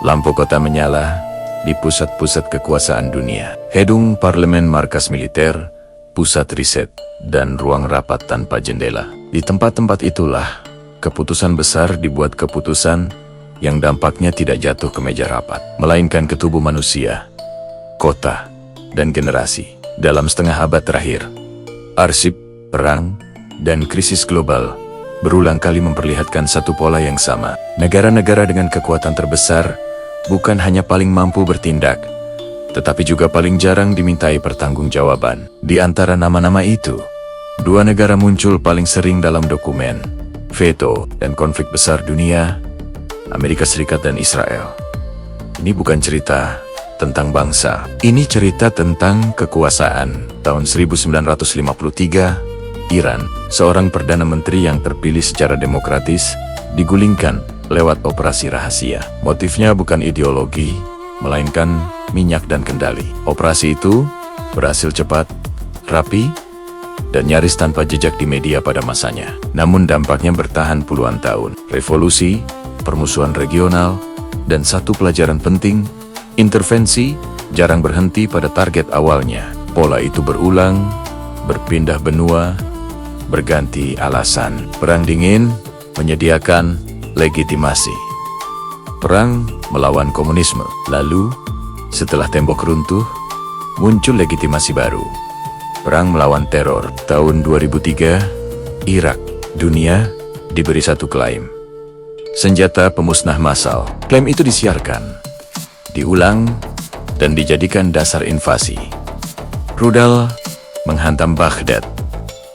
Lampu kota menyala di pusat-pusat kekuasaan dunia. Gedung parlemen, markas militer, pusat riset, dan ruang rapat tanpa jendela. Di tempat-tempat itulah, keputusan besar dibuat, keputusan yang dampaknya tidak jatuh ke meja rapat, melainkan ke tubuh manusia, kota, dan generasi. Dalam setengah abad terakhir, arsip, perang, dan krisis global berulang kali memperlihatkan satu pola yang sama. Negara-negara dengan kekuatan terbesar bukan hanya paling mampu bertindak, tetapi juga paling jarang dimintai pertanggungjawaban. Di antara nama-nama itu, dua negara muncul paling sering dalam dokumen veto dan konflik besar dunia, Amerika Serikat dan Israel. Ini bukan cerita tentang bangsa, ini cerita tentang kekuasaan. Tahun 1953, Iran, seorang Perdana Menteri yang terpilih secara demokratis, digulingkan lewat operasi rahasia. Motifnya bukan ideologi, melainkan minyak dan kendali. Operasi itu berhasil cepat, rapi, dan nyaris tanpa jejak di media pada masanya. Namun dampaknya bertahan puluhan tahun. Revolusi, permusuhan regional, dan satu pelajaran penting, intervensi jarang berhenti pada target awalnya. Pola itu berulang, berpindah benua, berganti alasan. Perang dingin menyediakan legitimasi. Perang melawan komunisme. Lalu, setelah tembok runtuh, muncul legitimasi baru. Perang melawan teror. Tahun 2003, Irak. Dunia diberi satu klaim. Senjata pemusnah massal. Klaim itu disiarkan, diulang, dan dijadikan dasar invasi. Rudal menghantam Baghdad.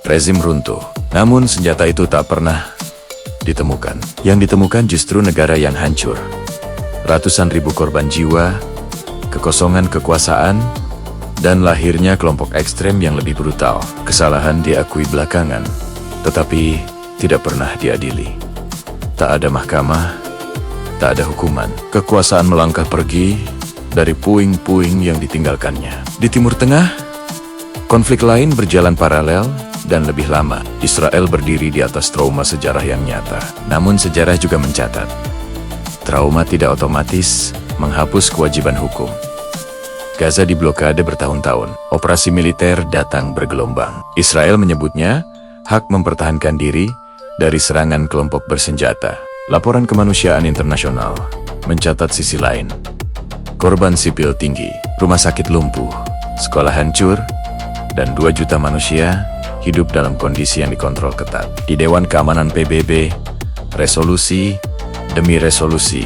Rezim runtuh. Namun senjata itu tak pernah ditemukan. Yang ditemukan justru negara yang hancur. Ratusan ribu korban jiwa, kekosongan kekuasaan, dan lahirnya kelompok ekstrem yang lebih brutal. Kesalahan diakui belakangan, tetapi tidak pernah diadili. Tak ada mahkamah, tak ada hukuman. Kekuasaan melangkah pergi dari puing-puing yang ditinggalkannya. Di Timur Tengah, konflik lain berjalan paralel dan lebih lama. Israel berdiri di atas trauma sejarah yang nyata. Namun sejarah juga mencatat, trauma tidak otomatis menghapus kewajiban hukum. Gaza diblokade bertahun-tahun. Operasi militer datang bergelombang. Israel menyebutnya hak mempertahankan diri dari serangan kelompok bersenjata. Laporan kemanusiaan internasional mencatat sisi lain. Korban sipil tinggi, rumah sakit lumpuh, sekolah hancur, dan 2 juta manusia hidup dalam kondisi yang dikontrol ketat. Di Dewan Keamanan PBB, resolusi demi resolusi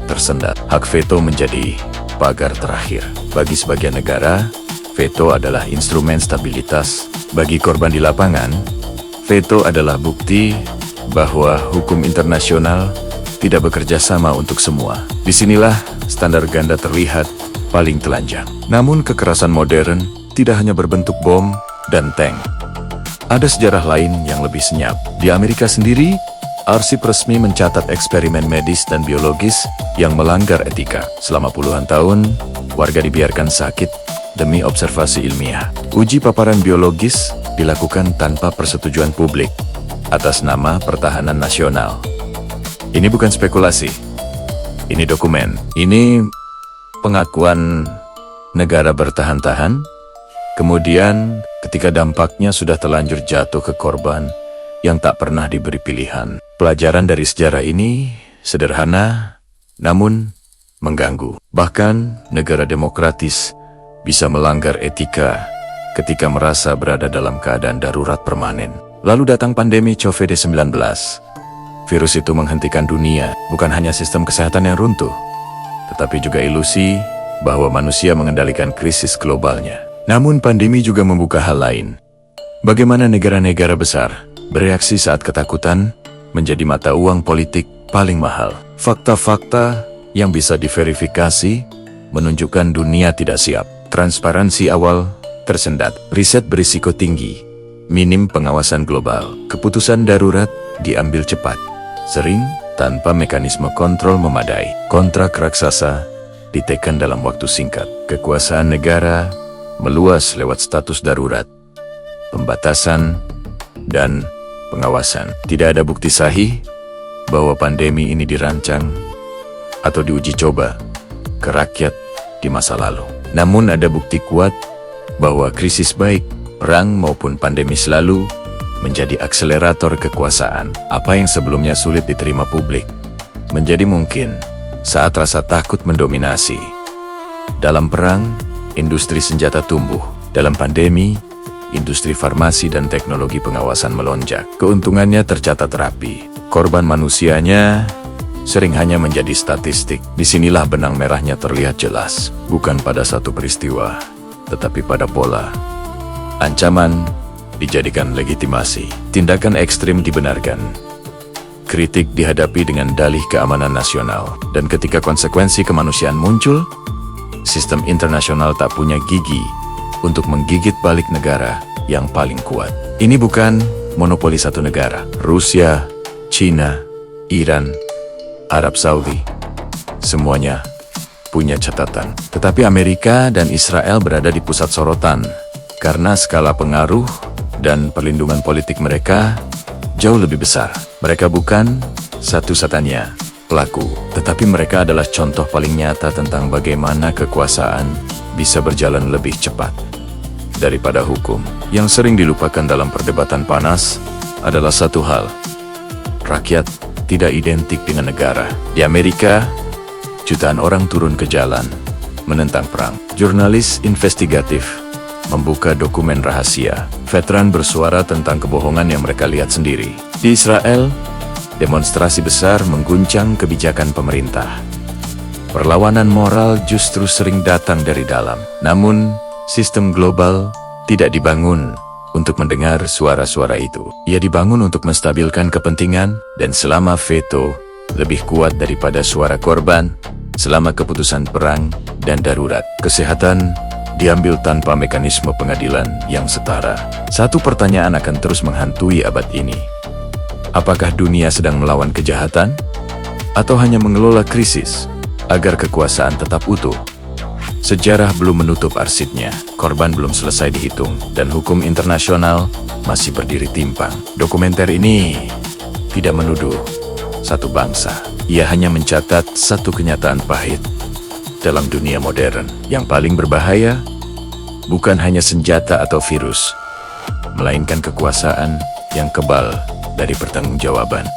tersendat. Hak veto menjadi pagar terakhir. Bagi sebagian negara, veto adalah instrumen stabilitas. Bagi korban di lapangan, veto adalah bukti bahwa hukum internasional tidak bekerja sama untuk semua. Disinilah standar ganda terlihat paling telanjang. Namun kekerasan modern tidak hanya berbentuk bom dan tank. Ada sejarah lain yang lebih senyap. Di Amerika sendiri, arsip resmi mencatat eksperimen medis dan biologis yang melanggar etika. Selama puluhan tahun, warga dibiarkan sakit demi observasi ilmiah. Uji paparan biologis dilakukan tanpa persetujuan publik atas nama pertahanan nasional. Ini bukan spekulasi. Ini dokumen. Ini pengakuan negara bertahan-tahan. Kemudian, ketika dampaknya sudah terlanjur jatuh ke korban yang tak pernah diberi pilihan. Pelajaran dari sejarah ini sederhana, namun mengganggu. Bahkan, negara demokratis bisa melanggar etika ketika merasa berada dalam keadaan darurat permanen. Lalu datang pandemi COVID-19. Virus itu menghentikan dunia, bukan hanya sistem kesehatan yang runtuh, tetapi juga ilusi bahwa manusia mengendalikan krisis globalnya. Namun pandemi juga membuka hal lain. Bagaimana negara-negara besar bereaksi saat ketakutan menjadi mata uang politik paling mahal. Fakta-fakta yang bisa diverifikasi menunjukkan dunia tidak siap. Transparansi awal tersendat, riset berisiko tinggi, minim pengawasan global, keputusan darurat diambil cepat, sering tanpa mekanisme kontrol memadai. Kontrak raksasa ditekan dalam waktu singkat. Kekuasaan negara meluas lewat status darurat, pembatasan, dan pengawasan. Tidak ada bukti sahih bahwa pandemi ini dirancang atau diuji coba ke rakyat di masa lalu. Namun ada bukti kuat bahwa krisis baik perang maupun pandemi selalu menjadi akselerator kekuasaan. Apa yang sebelumnya sulit diterima publik menjadi mungkin saat rasa takut mendominasi. Dalam perang, industri senjata tumbuh. Dalam pandemi, industri farmasi dan teknologi pengawasan melonjak. Keuntungannya tercatat rapi. Korban manusianya sering hanya menjadi statistik. Disinilah benang merahnya terlihat jelas. Bukan pada satu peristiwa, tetapi pada pola. Ancaman dijadikan legitimasi. Tindakan ekstrim dibenarkan. Kritik dihadapi dengan dalih keamanan nasional. Dan ketika konsekuensi kemanusiaan muncul, sistem internasional tak punya gigi untuk menggigit balik negara yang paling kuat. Ini bukan monopoli satu negara. Rusia, China, Iran, Arab Saudi, semuanya punya catatan. Tetapi Amerika dan Israel berada di pusat sorotan karena skala pengaruh dan perlindungan politik mereka jauh lebih besar. Mereka bukan satu-satunya pelaku, tetapi mereka adalah contoh paling nyata tentang bagaimana kekuasaan bisa berjalan lebih cepat daripada hukum. Yang sering dilupakan dalam perdebatan panas adalah satu hal: rakyat tidak identik dengan negara. Di Amerika, jutaan orang turun ke jalan menentang perang. Jurnalis investigatif membuka dokumen rahasia. Veteran bersuara tentang kebohongan yang mereka lihat sendiri. Di Israel, demonstrasi besar mengguncang kebijakan pemerintah. Perlawanan moral justru sering datang dari dalam. Namun, sistem global tidak dibangun untuk mendengar suara-suara itu. Ia dibangun untuk menstabilkan kepentingan, dan selama veto lebih kuat daripada suara korban, selama keputusan perang dan darurat, kesehatan diambil tanpa mekanisme pengadilan yang setara. Satu pertanyaan akan terus menghantui abad ini. Apakah dunia sedang melawan kejahatan? Atau hanya mengelola krisis agar kekuasaan tetap utuh? Sejarah belum menutup arsipnya, korban belum selesai dihitung, dan hukum internasional masih berdiri timpang. Dokumenter ini tidak menuduh satu bangsa. Ia hanya mencatat satu kenyataan pahit dalam dunia modern. Yang paling berbahaya bukan hanya senjata atau virus, melainkan kekuasaan yang kebal dari pertanggungjawaban.